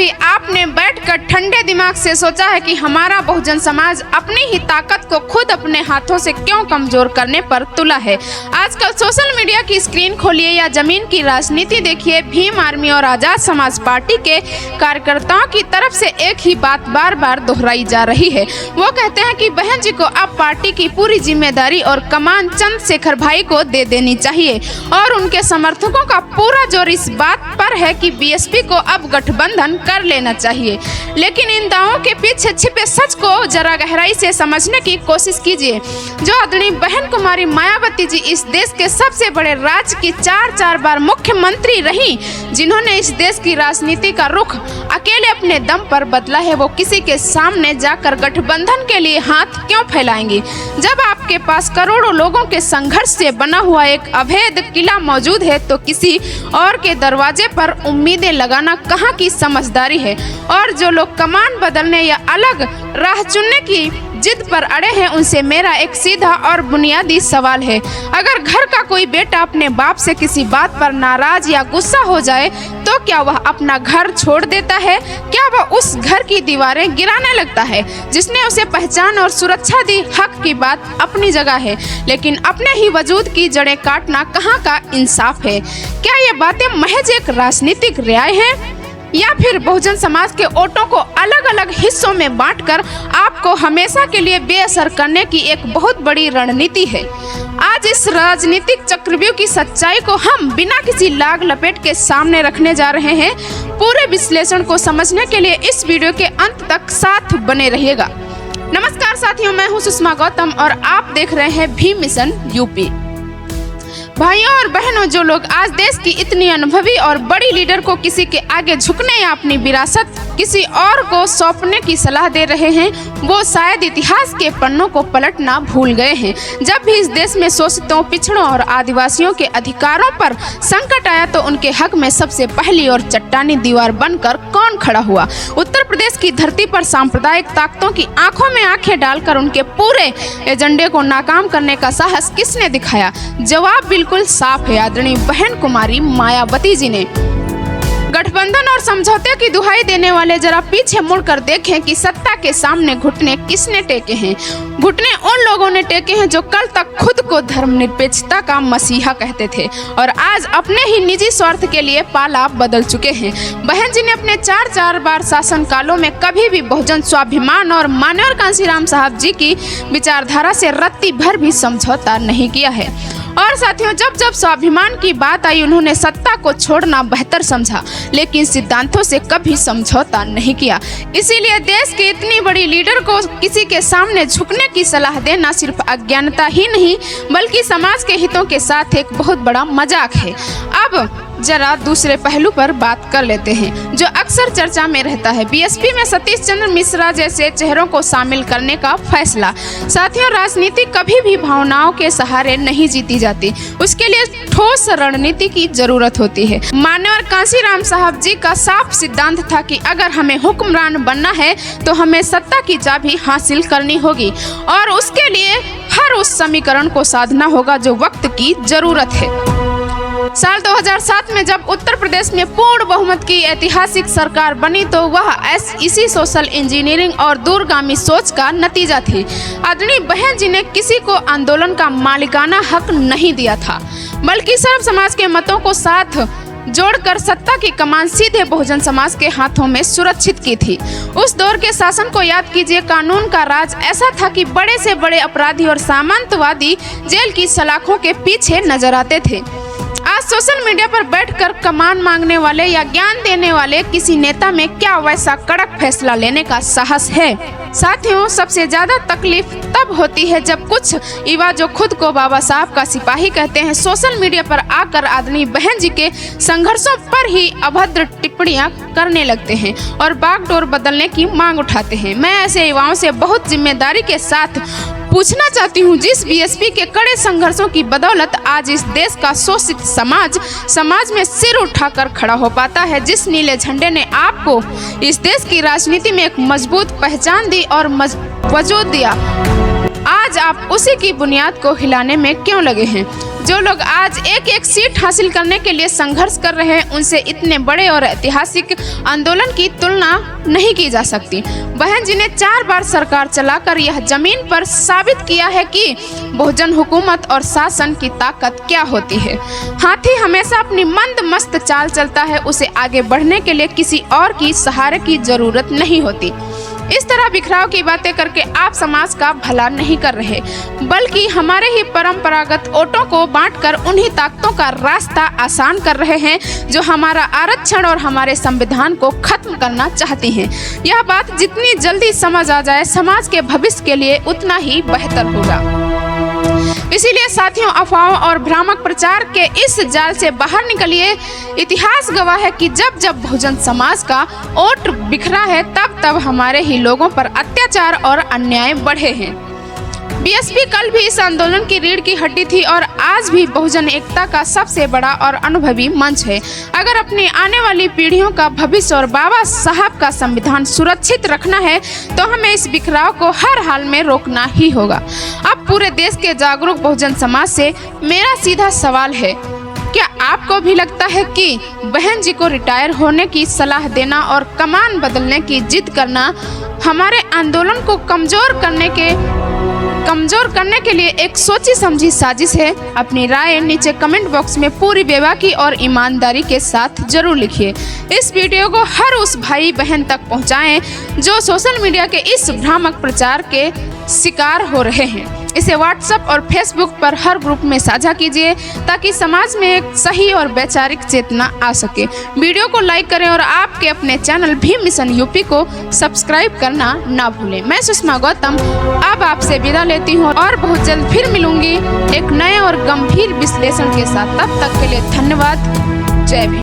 कभी आपने बैठकर ठंडे दिमाग से सोचा है कि हमारा बहुजन समाज अपनी ही ताकत को खुद अपने हाथों से क्यों कमजोर करने पर तुला है? आजकल सोशल मीडिया की स्क्रीन खोलिए या जमीन की राजनीति देखिए, भीम आर्मी और आजाद समाज पार्टी के कार्यकर्ताओं की तरफ से एक ही बात बार बार दोहराई जा रही है। वो कहते हैं कि बहन जी को अब पार्टी की पूरी जिम्मेदारी और कमान चंद्रशेखर भाई को दे देनी चाहिए और उनके समर्थकों का पूरा जोर इस बात पर है कि बीएसपी को अब गठबंधन कर लेना चाहिए। लेकिन इन दावों के पीछे छिपे सच को जरा गहराई से समझने की कोशिश कीजिए। जो आदरणीय बहन कुमारी मायावती जी इस देश के सबसे बड़े राज्य की चार बार मुख्यमंत्री रही, जिन्होंने इस देश की राजनीति का रुख अकेले अपने दम पर बदला है, वो किसी के सामने जाकर गठबंधन के लिए हाथ क्यों फैलाएंगी? जब आपके पास करोड़ों लोगों के संघर्ष से बना हुआ एक अभेद किला मौजूद है, तो किसी और के दरवाजे पर उम्मीदें लगाना कहाँ की समझदारी है? और जो लोग कमान बदलने या अलग राह चुनने की जिद पर अड़े हैं, उनसे मेरा एक सीधा और बुनियादी सवाल है। अगर घर का कोई बेटा अपने बाप से किसी बात पर नाराज या गुस्सा हो जाए, तो क्या वह अपना घर छोड़ देता है? क्या वह उस घर की दीवारें गिराने लगता है जिसने उसे पहचान और सुरक्षा दी? हक की बात अपनी जगह है, लेकिन अपने ही वजूद की जड़ें काटना कहाँ का इंसाफ है? क्या ये बातें महज एक राजनीतिक राय है या फिर बहुजन समाज के वोटों को अलग अलग हिस्सों में बांटकर आपको हमेशा के लिए बेअसर करने की एक बहुत बड़ी रणनीति है? आज इस राजनीतिक चक्रव्यूह की सच्चाई को हम बिना किसी लाग लपेट के सामने रखने जा रहे हैं। पूरे विश्लेषण को समझने के लिए इस वीडियो के अंत तक साथ बने रहिएगा। नमस्कार साथियों, मैं हूं सुषमा गौतम और आप देख रहे हैं भीम मिशन यूपी। भाइयों और बहनों, जो लोग आज देश की इतनी अनुभवी और बड़ी लीडर को किसी के आगे झुकने या अपनी विरासत किसी और को सौंपने की सलाह दे रहे हैं, वो शायद इतिहास के पन्नों को पलटना भूल गए हैं। जब भी इस देश में शोषितों, पिछड़ों और आदिवासियों के अधिकारों पर संकट आया, तो उनके हक में सबसे पहली और चट्टानी दीवार बनकर कौन खड़ा हुआ? उत्तर प्रदेश की धरती पर सांप्रदायिक ताकतों की आंखों में आंखें डालकर उनके पूरे एजेंडे को नाकाम करने का साहस किसने दिखाया? जवाब बिल्कुल साफ है, आदरणीय बहन कुमारी मायावती जी ने। गठबंधन और समझौते की दुहाई देने वाले जरा पीछे मुड़कर देखें कि सत्ता के सामने घुटने किसने टेके हैं। घुटने उन लोगों ने टेके हैं जो कल तक खुद को धर्मनिरपेक्षता का मसीहा कहते थे और आज अपने ही निजी स्वार्थ के लिए पाला बदल चुके हैं। बहन जी ने अपने चार बार शासन कालों में कभी भी बहुजन स्वाभिमान और मान्यवर कांशीराम साहब जी की विचारधारा से रत्ती भर भी समझौता नहीं किया है। और साथियों, जब स्वाभिमान की बात आई, उन्होंने सत्ता को छोड़ना बेहतर समझा, लेकिन सिद्धांतों से कभी समझौता नहीं किया। इसीलिए देश के इतनी बड़ी लीडर को किसी के सामने झुकने की सलाह देना सिर्फ अज्ञानता ही नहीं, बल्कि समाज के हितों के साथ एक बहुत बड़ा मजाक है। अब जरा दूसरे पहलू पर बात कर लेते हैं जो अक्सर चर्चा में रहता है, बीएसपी में सतीश चंद्र मिश्रा जैसे चेहरों को शामिल करने का फैसला। साथियों, राजनीति कभी भी भावनाओं के सहारे नहीं जीती जाती, उसके लिए ठोस रणनीति की जरूरत होती है। मान्यवर कांशीराम साहब जी का साफ सिद्धांत था कि अगर हमें हुक्मरान बनना है तो हमें सत्ता की चाबी हासिल करनी होगी और उसके लिए हर उस समीकरण को साधना होगा जो वक्त की जरूरत है। साल 2007 में जब उत्तर प्रदेश में पूर्ण बहुमत की ऐतिहासिक सरकार बनी, तो वह इसी सोशल इंजीनियरिंग और दूरगामी सोच का नतीजा थी। आदरणीय बहन जी ने किसी को आंदोलन का मालिकाना हक नहीं दिया था, बल्कि सर्व समाज के मतों को साथ जोड़कर सत्ता की कमान सीधे बहुजन समाज के हाथों में सुरक्षित की थी। उस दौर के शासन को याद कीजिए। कानून का राज ऐसा था कि बड़े से बड़े अपराधी और सामंतवादी जेल की सलाखों के पीछे नजर आते थे। आज सोशल मीडिया पर बैठकर कमान मांगने वाले या ज्ञान देने वाले किसी नेता में क्या वैसा कड़क फैसला लेने का साहस है? साथियों, सबसे ज्यादा तकलीफ तब होती है जब कुछ युवा जो खुद को बाबा साहब का सिपाही कहते हैं, सोशल मीडिया पर आकर आदरणीय बहन जी के संघर्षों पर ही अभद्र टिप्पणियां करने लगते हैं और बागडोर बदलने की मांग उठाते हैं। मैं ऐसे युवाओं से बहुत जिम्मेदारी के साथ पूछना चाहती हूँ, जिस बीएसपी के कड़े संघर्षों की बदौलत आज इस देश का शोषित समाज में सिर उठाकर खड़ा हो पाता है, जिस नीले झंडे ने आपको इस देश की राजनीति में एक मजबूत पहचान दी और वजूद दिया, आज आप उसी की बुनियाद को हिलाने में क्यों लगे हैं? जो लोग आज एक एक सीट हासिल करने के लिए संघर्ष कर रहे हैं, उनसे इतने बड़े और ऐतिहासिक आंदोलन की तुलना नहीं की जा सकती। बहन जी ने 4 बार सरकार चलाकर यह जमीन पर साबित किया है कि बहुजन हुकूमत और शासन की ताकत क्या होती है। हाथी हमेशा अपनी मंद मस्त चाल चलता है, उसे आगे बढ़ने के लिए किसी और की सहारे की जरूरत नहीं होती। इस तरह बिखराव की बातें करके आप समाज का भला नहीं कर रहे, बल्कि हमारे ही परंपरागत वोटों को बांटकर उन्हीं ताकतों का रास्ता आसान कर रहे हैं जो हमारा आरक्षण और हमारे संविधान को खत्म करना चाहती हैं। यह बात जितनी जल्दी समझ आ जाए, समाज के भविष्य के लिए उतना ही बेहतर होगा। इसीलिए साथियों, अफवाहों और भ्रामक प्रचार के इस जाल से बाहर निकलिए। इतिहास गवाह है कि जब जब बहुजन समाज का वोट बिखरा है, तब तब हमारे ही लोगों पर अत्याचार और अन्याय बढ़े हैं। बीएसपी कल भी इस आंदोलन की रीढ़ की हड्डी थी और आज भी बहुजन एकता का सबसे बड़ा और अनुभवी मंच है। अगर अपनी आने वाली पीढ़ियों का भविष्य और बाबा साहब का संविधान सुरक्षित रखना है, तो हमें इस बिखराव को हर हाल में रोकना ही होगा। अब पूरे देश के जागरूक बहुजन समाज से मेरा सीधा सवाल है, क्या आपको भी लगता है कि बहन जी को रिटायर होने की सलाह देना और कमान बदलने की जिद करना हमारे आंदोलन को कमजोर करने के लिए एक सोची समझी साजिश है? अपनी राय नीचे कमेंट बॉक्स में पूरी बेबाकी और ईमानदारी के साथ जरूर लिखिए। इस वीडियो को हर उस भाई बहन तक पहुंचाएं जो सोशल मीडिया के इस भ्रामक प्रचार के शिकार हो रहे हैं। इसे व्हाट्सएप और फेसबुक पर हर ग्रुप में साझा कीजिए ताकि समाज में एक सही और वैचारिक चेतना आ सके। वीडियो को लाइक करें और आपके अपने चैनल भीम मिशन यूपी को सब्सक्राइब करना ना भूलें। मैं सुषमा गौतम अब आपसे विदा लेती हूँ और बहुत जल्द फिर मिलूंगी एक नए और गंभीर विश्लेषण के साथ। तब तक के लिए धन्यवाद। जय भीम।